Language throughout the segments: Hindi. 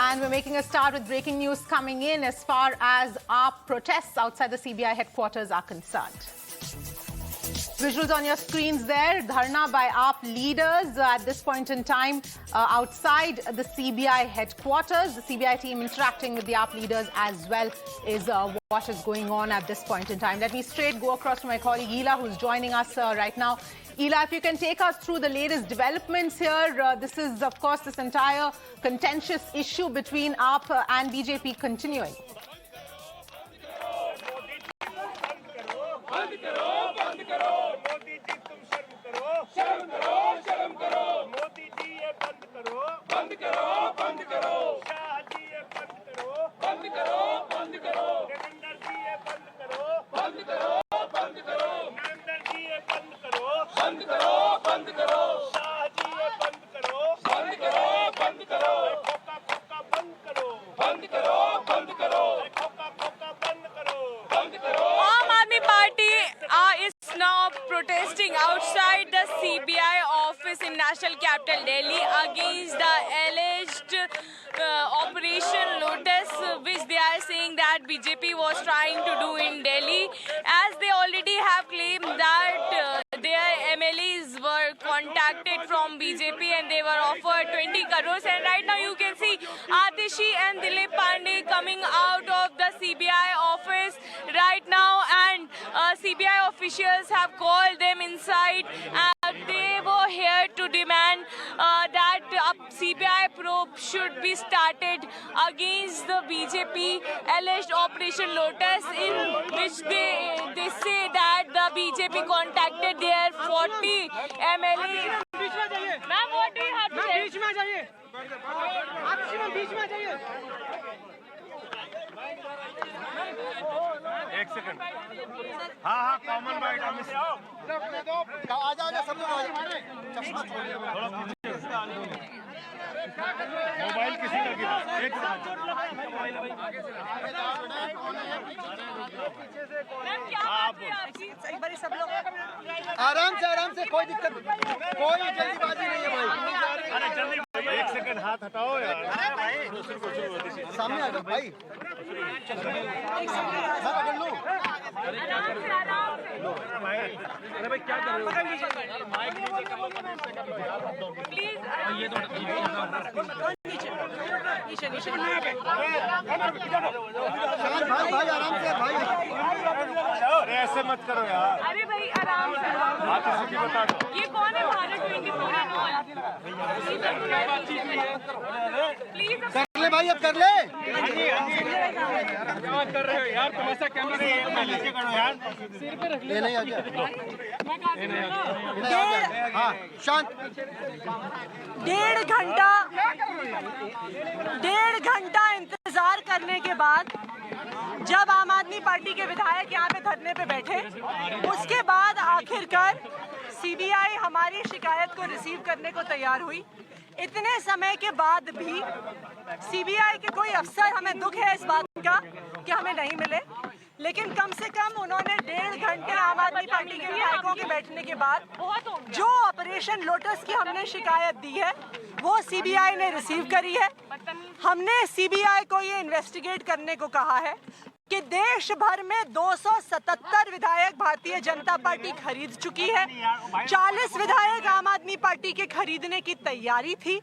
And we're making a start with breaking news coming in as far as our protests outside the CBI headquarters are concerned. Visuals on your screens there. Dharna by AAP leaders at this point in time outside the CBI headquarters. The CBI team interacting with the AAP leaders as well is what is going on at this point in time. Let me straight go across to my colleague Ela, who's joining us right now. Ela, if you can take us through the latest developments here. This is, of course, this entire contentious issue between AAP and BJP continuing. Protesting outside the CBI office in National Capital Delhi against the alleged Operation Lotus, which they are saying that BJP was trying to do in Delhi, as they already have claimed that their MLAs were contacted from BJP and they were offered 20 crores. And right now you can see Atishi and Dilip Pandey coming out of the CBI office right now, and CBI officials have called them inside. They were here to demand that a CBI probe should be started against the BJP alleged Operation Lotus, in which they say that the BJP contacted their 40 MLAs. Ma'am, what do you have to say? बीच में जाइए। आप बीच में जाइए। एक सेकंड। हाँ कॉमन बाइट आ जाओ सब लोग चश्मा छोड़िए मोबाइल किसी का गिरा एक आराम से कोई दिक्कत कोई जल्दीबाजी नहीं है भाई अरे जल्दी एक सेकंड हाथ हटाओ यार सामने आ जाओ भाई पकड़ लो अरे भाई क्या कर रहे हो प्लीज ये नीचे भाई आराम से भाई अरे ऐसे मत करो यार अरे भाई आराम से बात किसी की बता दो ये कौन है भारत 24 प्लीज कर ले भाई अब कर ले क्या कर रहे हो यार तमाशा कैमरा नीचे करो यार सिर पे रख ले नहीं आ गया हाँ शांत डेढ़ घंटा इंतजार करने के बाद जब आम आदमी पार्टी के विधायक यहाँ पे धरने पे बैठे, उसके बाद आखिरकार सीबीआई हमारी शिकायत को रिसीव करने को तैयार हुई। इतने समय के बाद भी सीबीआई के कोई अफसर, हमें दुख है इस बात का कि हमें नहीं मिले, लेकिन कम से कम उन्होंने 1.5 घंटे आम आदमी पार्टी के विधायकों के बैठने के बाद जो ऑपरेशन लोटस की हमने शिकायत दी है वो सीबीआई ने रिसीव करी है। हमने सीबीआई को ये इन्वेस्टिगेट करने को कहा है कि देश भर में 277 विधायक भारतीय जनता पार्टी खरीद चुकी है, 40 विधायक आम आदमी पार्टी के खरीदने की तैयारी थी।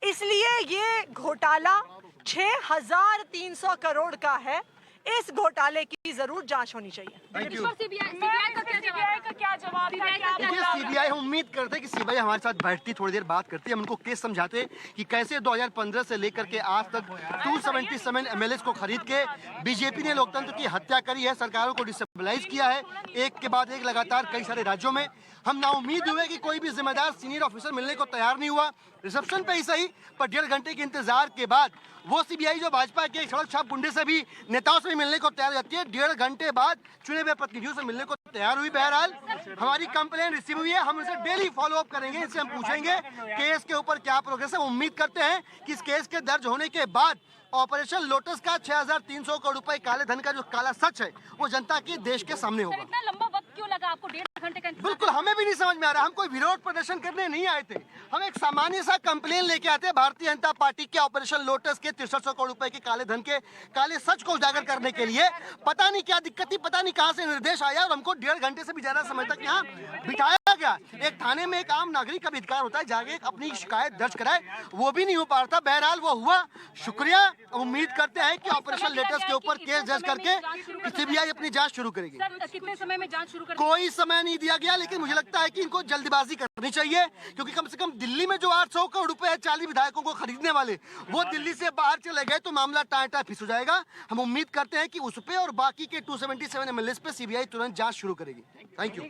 इसलिए ये घोटाला 6,300 करोड़ का है। इस घोटाले की जरूर जांच होनी चाहिए। सीबीआई का क्या जवाब था? देखिए सीबीआई हम उम्मीद करते हैं कि सीबीआई हमारे साथ बैठती, थोड़ी देर बात करती, हम उनको केस समझाते कि कैसे 2015 से लेकर के आज तक 277 एमएलएस को खरीद के बीजेपी ने लोकतंत्र की हत्या करी है, सरकारों को डिस्टेबलाइज किया है, एक के बाद एक लगातार कई सारे राज्यों में। हम नाउम्मीद हुए कि कोई भी जिम्मेदार सीनियर ऑफिसर मिलने को तैयार नहीं हुआ, रिसेप्शन पे ही सही, पर 1.5 घंटे के इंतजार के बाद वो सीबीआई जो भाजपा के सड़क छाप गुंडे से भी, नेताओं से भी मिलने को तैयार रहती है, 1.5 घंटे बाद चुने हुए प्रतिनिधियों से मिलने को तैयार हुई। बहरहाल हमारी कंप्लेंट रिसीव हुई है, हम इसे डेली फॉलो अप करेंगे, इससे हम पूछेंगे केस के ऊपर क्या प्रोग्रेस है। उम्मीद करते हैं कि इस केस के दर्ज होने के बाद ऑपरेशन लोटस का 6,300 करोड़ रुपए काले धन का जो काला सच है वो जनता के देश के सामने होगा। इतना लंबा वक्त क्यों लगा आपको 1.5 घंटे का इंतजार? बिल्कुल हमें भी नहीं समझ में आ रहा। हम कोई विरोध प्रदर्शन करने नहीं आए थे, हम एक सामान्य सा कंप्लेन लेके आते हैं भारतीय जनता पार्टी के ऑपरेशन लोटस के 6300 करोड़ रुपए के काले धन के काले सच को उजागर करने के लिए। पता नहीं क्या दिक्कत थी, पता नहीं कहां से निर्देश आया और हमको 1.5 घंटे से भी ज्यादा समय तक यहाँ बिठाया गया। एक थाने में एक आम नागरिक का भी अधिकार होता है जाके अपनी शिकायत दर्ज कराए, वो भी नहीं हो पा रहा था। बहरहाल वो हुआ, शुक्रिया। उम्मीद करते हैं कि ऑपरेशन लोटस के ऊपर केस दर्ज करके सीबीआई अपनी जांच शुरू करेगी। सर कितने समय में जांच शुरू कर? कोई समय नहीं दिया गया, लेकिन मुझे लगता है कि इनको जल्दबाजी करनी चाहिए, क्योंकि कम से कम दिल्ली में जो 800 करोड़ रुपए है 40 विधायकों को खरीदने वाले, वो दिल्ली से बाहर चले गए तो मामला टाटा फिस हो जाएगा। हम उम्मीद करते हैं कि उस पे और बाकी के 277 एमएलए पे सीबीआई तुरंत जांच शुरू करेगी। Thank you.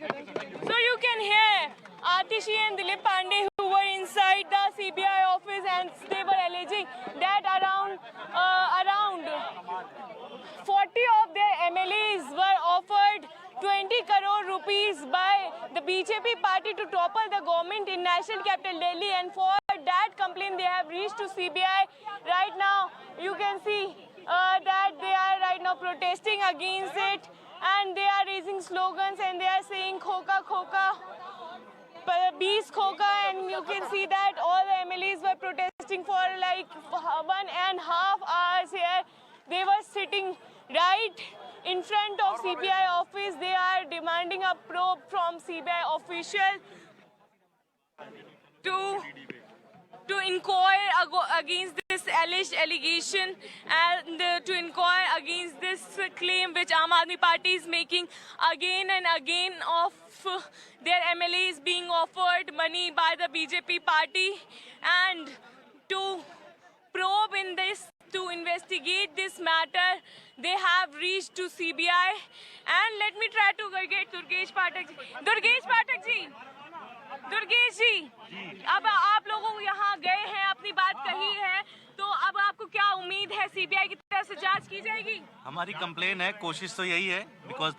So you can hear Atishi and Dilip Pandey who were inside the CBI office, and they were alleging that around 40 of their MLAs were offered 20 crore rupees by the BJP party to topple the government in national capital Delhi, and for that complaint they have reached to CBI. Right now you can see that they are right now protesting against it, and they are raising slogans and they are saying khoka khoka, bees khoka, and you can see that all the MLAs were protesting for like 1.5 hours here. They were sitting right in front of CBI office. They are demanding a probe from CBI official to inquire against this alleged allegation, and to inquire against this claim which Aam Aadmi Party is making again and again of their MLAs being offered money by the BJP party, and to probe in this, to investigate this matter, they have reached to CBI. And let me try to get Durgesh Pathak ji. Durgesh Pathak ji, Durgesh ji, अब आप लोगों यहाँ गए हैं, अपनी बात कही है, तो अब आपको क्या उम्मीद है सीबीआई की तरफ से जांच की जाएगी? हमारी कंप्लेन है, कोशिश तो यही है, बिकॉज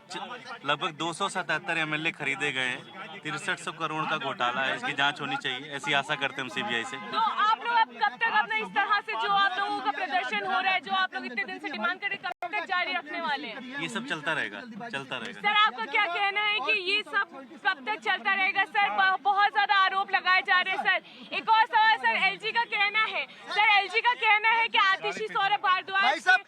लगभग 277 एमएलए खरीदे गए हैं, 6300 करोड़ का घोटाला है, इसकी जांच होनी चाहिए, ऐसी आशा करते हैं हम सीबीआई से। तो आप लोग अब कब तक अपना इस तरह से जो आप लोगों का प्रदर्शन हो रहा है, जो आप लोग इतने दिन से डिमांड कर रहे हैं, कब तक जारी रखने वाले हैं? ये सब चलता रहेगा, चलता रहेगा। सर आपका क्या कहना है कि ये सब कब तक चलता रहेगा? सर बहुत ज्यादा आरोप लगाए जा रहे हैं। सर एक और सवाल, सर एलजी का कहना है, सर एलजी का कहना है कि आतिशी सौरभ भारद्वाज, भाई साहब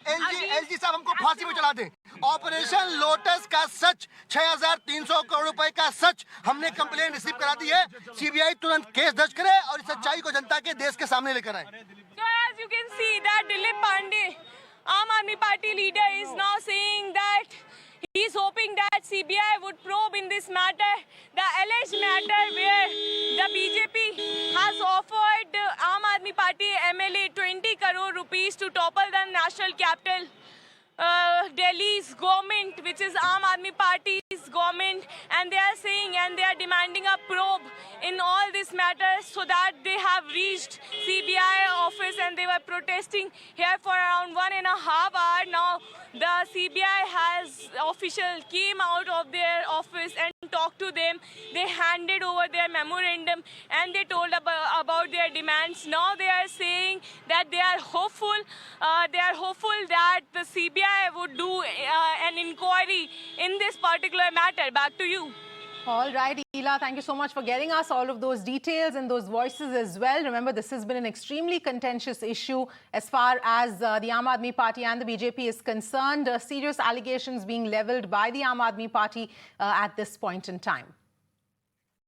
एलजी साहब हमको फांसी में चढ़ा दें। ऑपरेशन लोटस का सच, 6300 करोड़ रुपए का सच, हमने कंप्लेन रिसीव करा दी है। सीबीआई तुरंत केस दर्ज करे और इस सच्चाई को जनता के देश के सामने लेकर आए। So as you can see that Dilip Pandey, Aam Aadmi Party leader, is now saying that he is hoping that CBI would probe in this matter, the alleged matter where the BJP has offered Aam Aadmi Party MLA 20 crore rupees to topple the national capital Delhi's government, which is Aam Aadmi Party's government, and they are saying and they are demanding a probe in all this matter, so that they have reached CBI office and they were protesting here for around 1.5 hours. Now the CBI has official came out of their office and talked to them. They handed over their memorandum and they told about their demands. Now they are saying that they are hopeful. That the CBI would do an inquiry in this particular matter. Back to you. All right, Ela, thank you so much for getting us all of those details and those voices as well. Remember, this has been an extremely contentious issue as far as the Aam Aadmi Party and the BJP is concerned. Serious allegations being levelled by the Aam Aadmi Party at this point in time.